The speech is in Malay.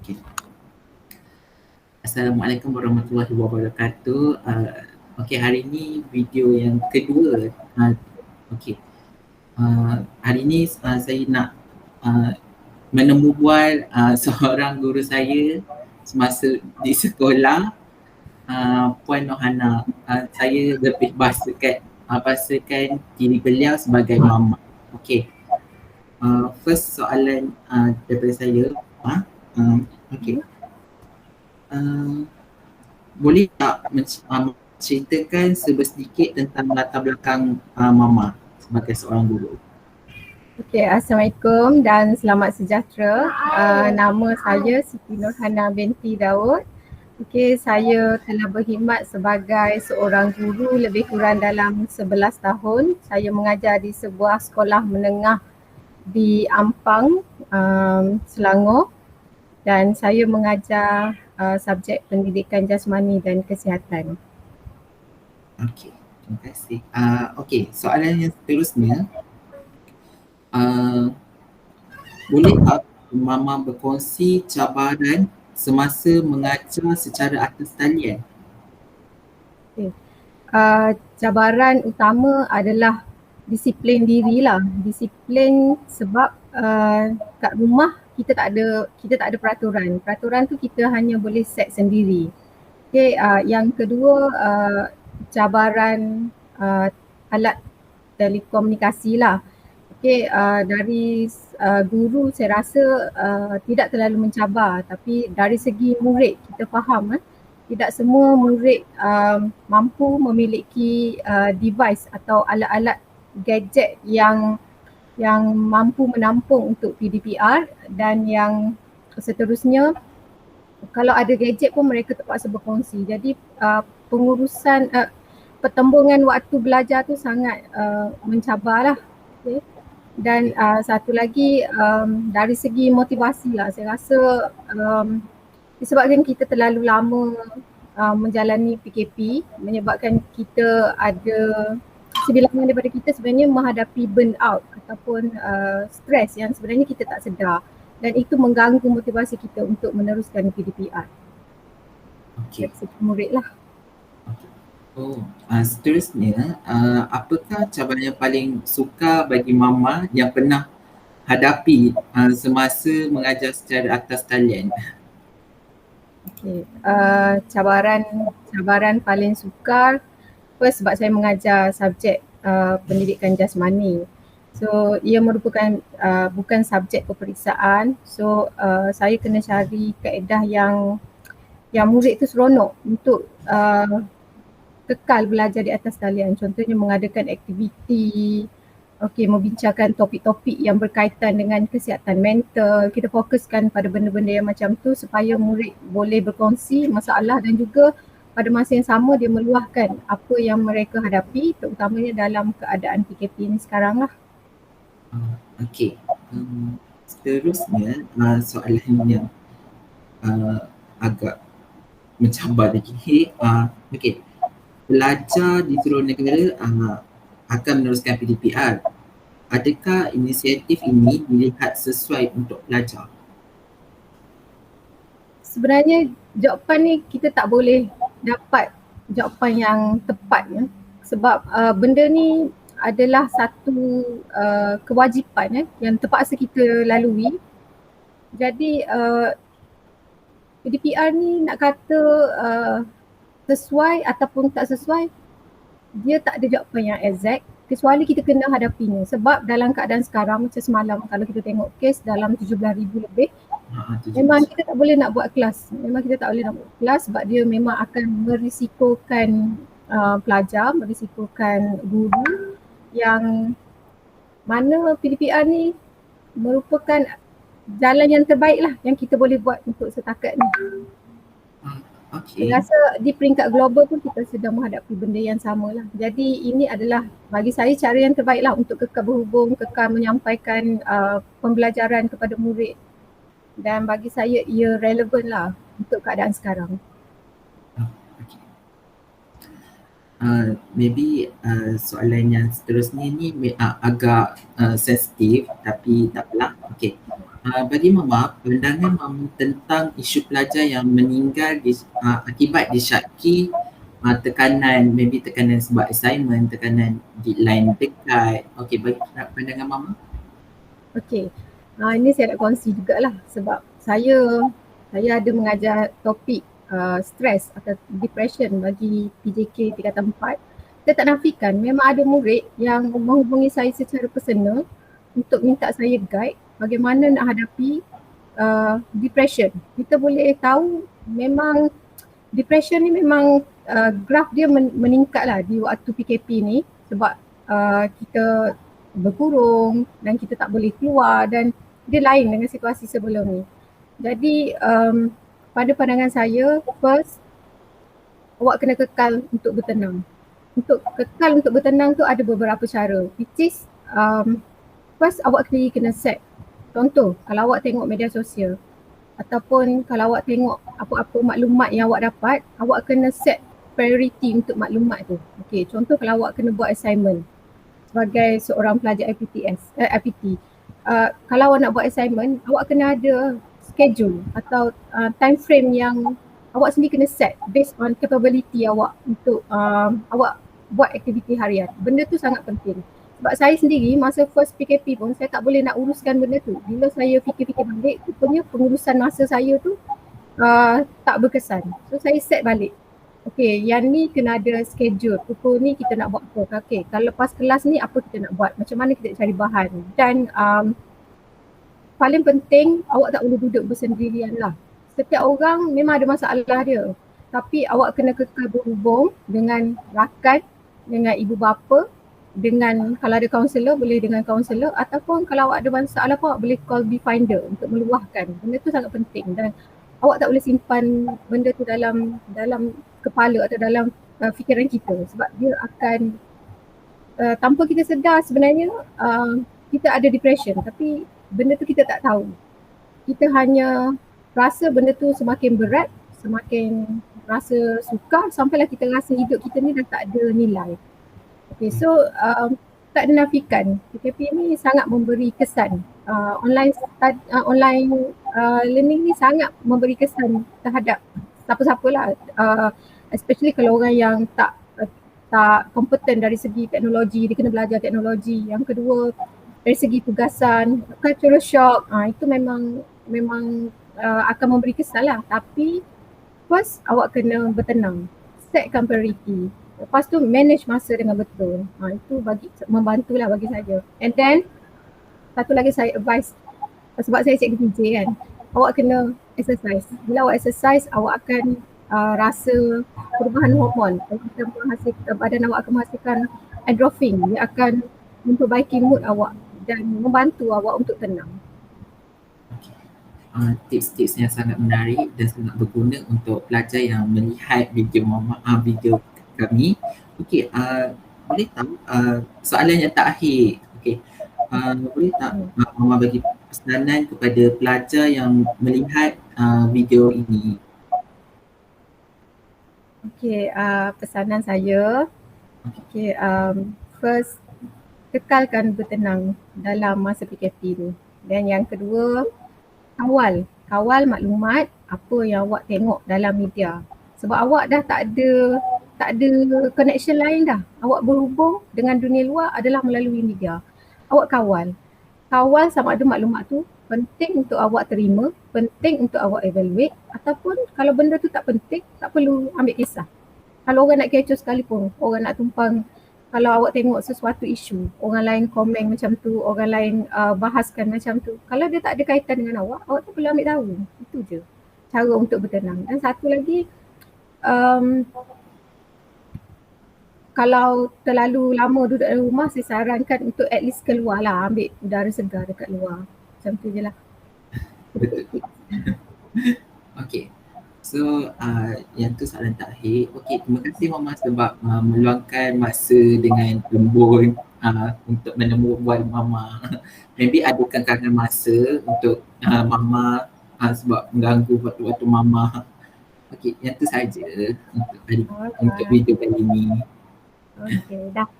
Okay. Assalamualaikum warahmatullahi wabarakatuh. Okey, hari ini video yang kedua. Okey. Hari ini saya nak menemu bual seorang guru saya semasa di sekolah, Puan Nohana. Saya lebih bahasakan diri beliau sebagai mama. Okey. First soalan daripada saya. Okey. Boleh tak menceritakan sedikit tentang latar belakang Mama sebagai seorang guru? Okey, Assalamualaikum dan selamat sejahtera. Nama saya Siti Nurhana binti Daud. Okey, saya telah berkhidmat sebagai seorang guru lebih kurang dalam 11 tahun. Saya mengajar di sebuah sekolah menengah di Ampang, Selangor, dan saya mengajar subjek pendidikan jasmani dan kesihatan. Okey, terima kasih. Okey, soalan yang seterusnya, boleh tak Mama berkongsi cabaran semasa mengajar secara atas talian? Okay. Cabaran utama adalah disiplin dirilah. Disiplin sebab kat rumah kita tak ada peraturan. Peraturan tu kita hanya boleh set sendiri. Okay, yang kedua cabaran alat telekomunikasi lah. Okay, dari guru saya rasa tidak terlalu mencabar, tapi dari segi murid kita faham tidak semua murid mampu memiliki device atau alat-alat gadget yang mampu menampung untuk PDPR, dan yang seterusnya kalau ada gadget pun mereka terpaksa berkongsi. Jadi pengurusan pertembungan waktu belajar tu sangat mencabarlah. Okay. Dan satu lagi dari segi motivasi lah, saya rasa disebabkan kita terlalu lama menjalani PKP, menyebabkan kita ada sebilangan daripada kita sebenarnya menghadapi burnout ataupun stres yang sebenarnya kita tak sedar, dan itu mengganggu motivasi kita untuk meneruskan PDPR. Okey. Dari segi murid lah. Seterusnya, apakah cabaran yang paling sukar bagi Mama yang pernah hadapi semasa mengajar secara atas talian? Okay. Cabaran paling sukar first sebab saya mengajar subjek pendidikan jasmani. So ia merupakan bukan subjek peperiksaan. So saya kena cari kaedah yang murid tu seronok untuk kekal belajar di atas talian. Contohnya mengadakan aktiviti, membincangkan topik-topik yang berkaitan dengan kesihatan mental. Kita fokuskan pada benda-benda yang macam tu supaya murid boleh berkongsi masalah dan juga pada masa yang sama dia meluahkan apa yang mereka hadapi, terutamanya dalam keadaan PKP ni sekarang lah. Okey. Seterusnya, soalan yang agak mencabar lagi. Okey. Pelajar di seluruh negara akan meneruskan PDPR. Adakah inisiatif ini dilihat sesuai untuk pelajar? Sebenarnya jawapan ni kita tak boleh dapat jawapan yang tepat ya. Sebab benda ni adalah satu kewajipan yang terpaksa kita lalui. Jadi PDPR ni nak kata sesuai ataupun tak sesuai, dia tak ada jawapan yang exact kecuali kita kena hadapinya. Sebab dalam keadaan sekarang macam semalam kalau kita tengok kes dalam 17,000 lebih, memang kita tak boleh nak buat kelas. Memang kita tak boleh nak buat kelas sebab dia memang akan merisikokan pelajar, merisikokan guru, yang mana PDPR ni merupakan jalan yang terbaik lah yang kita boleh buat untuk setakat ni. Okay. Saya rasa di peringkat global pun kita sedang menghadapi benda yang sama lah. Jadi ini adalah bagi saya cara yang terbaik lah untuk kekal berhubung, kekal menyampaikan pembelajaran kepada murid, dan bagi saya ia relevan lah untuk keadaan sekarang. Maybe soalan yang seterusnya ni agak sensitif, tapi tak apalah. Okay. Bagi Mama, pandangan Mama tentang isu pelajar yang meninggal akibat disyaki tekanan, maybe tekanan sebab assignment, tekanan deadline dekat. Okey, bagi pandangan Mama? Okey. Ini saya nak kongsi jugalah sebab saya ada mengajar topik stres atau depression bagi PJK tingkatan 4. Saya tak nafikan memang ada murid yang menghubungi saya secara personal untuk minta saya guide bagaimana nak hadapi depression. Kita boleh tahu memang depression ni memang graf dia meningkat lah di waktu PKP ni sebab kita berkurung dan kita tak boleh keluar dan dia lain dengan situasi sebelum ni. Jadi pada pandangan saya, first awak kena kekal untuk bertenang. Untuk kekal untuk bertenang tu ada beberapa cara, which is first awak kena set. Contoh, kalau awak tengok media sosial ataupun kalau awak tengok apa-apa maklumat yang awak dapat, awak kena set priority untuk maklumat tu. Okay, contoh kalau awak kena buat assignment sebagai seorang pelajar IPT. Kalau awak nak buat assignment, awak kena ada schedule atau time frame yang awak sendiri kena set based on capability awak untuk awak buat aktiviti harian. Benda tu sangat penting. Sebab saya sendiri masa first PKP pun saya tak boleh nak uruskan benda tu. Bila saya fikir-fikir balik, rupanya pengurusan masa saya tu tak berkesan. So saya set balik. Okay, yang ni kena ada schedule. Pukul ni kita nak buat apa. Okay, kalau lepas kelas ni apa kita nak buat. Macam mana kita cari bahan. Dan paling penting awak tak boleh duduk bersendirian lah. Setiap orang memang ada masalah dia. Tapi awak kena kekal berhubung dengan rakan, dengan ibu bapa, dengan kalau ada kaunselor boleh dengan kaunselor ataupun kalau awak ada masalah pun awak boleh call Befinder untuk meluahkan. Benda tu sangat penting dan awak tak boleh simpan benda tu dalam kepala atau dalam fikiran kita sebab dia akan tanpa kita sedar sebenarnya kita ada depression tapi benda tu kita tak tahu. Kita hanya rasa benda tu semakin berat, semakin rasa sukar sampailah kita rasa hidup kita ni dah tak ada nilai. Okay, so tak dinafikan PKP ni sangat memberi kesan. Online learning ni sangat memberi kesan terhadap siapa-siapa lah. Especially kalau orang yang tak kompeten dari segi teknologi, dia kena belajar teknologi. Yang kedua, dari segi tugasan, cultural shock, itu memang akan memberi kesan lah. Tapi first awak kena bertenang, setkan priority. Lepas tu manage masa dengan betul. Itu membantulah bagi saya. And then satu lagi saya advise, sebab saya cikgu PJ kan, awak kena exercise. Bila awak exercise, awak akan rasa perubahan hormon. Badan awak akan menghasilkan endorphin. Dia akan memperbaiki mood awak dan membantu awak untuk tenang. Tips-tips yang sangat menarik dan sangat berguna untuk pelajar yang melihat video kami. Okey, boleh tahu soalan yang terakhir. Okey, boleh tak Mama bagi pesanan kepada pelajar yang melihat video ini? Okey, pesanan saya, first kekalkan bertenang dalam masa PKP ni. Dan yang kedua, kawal maklumat apa yang awak tengok dalam media. Sebab awak dah tak ada connection lain dah. Awak berhubung dengan dunia luar adalah melalui media. Awak kawal sama ada maklumat tu penting untuk awak terima, penting untuk awak evaluate ataupun kalau benda tu tak penting, tak perlu ambil kisah. Kalau orang nak kecoh sekalipun, orang nak tumpang, kalau awak tengok sesuatu isu, orang lain komen macam tu, orang lain bahaskan macam tu, kalau dia tak ada kaitan dengan awak tak perlu ambil tahu. Itu je cara untuk bertenang. Dan satu lagi, kalau terlalu lama duduk dalam rumah, saya sarankan untuk at least keluar lah, ambil udara segar dekat luar. Macam tu je lah. Okay. So yang tu soalan terakhir. Okay, terima kasih Mama sebab meluangkan masa dengan lembut untuk menemui bual Mama. Maybe ada kekangan masa untuk Mama sebab mengganggu waktu-waktu Mama. Okay, yang tu saja untuk video kali ini. Okay, dah.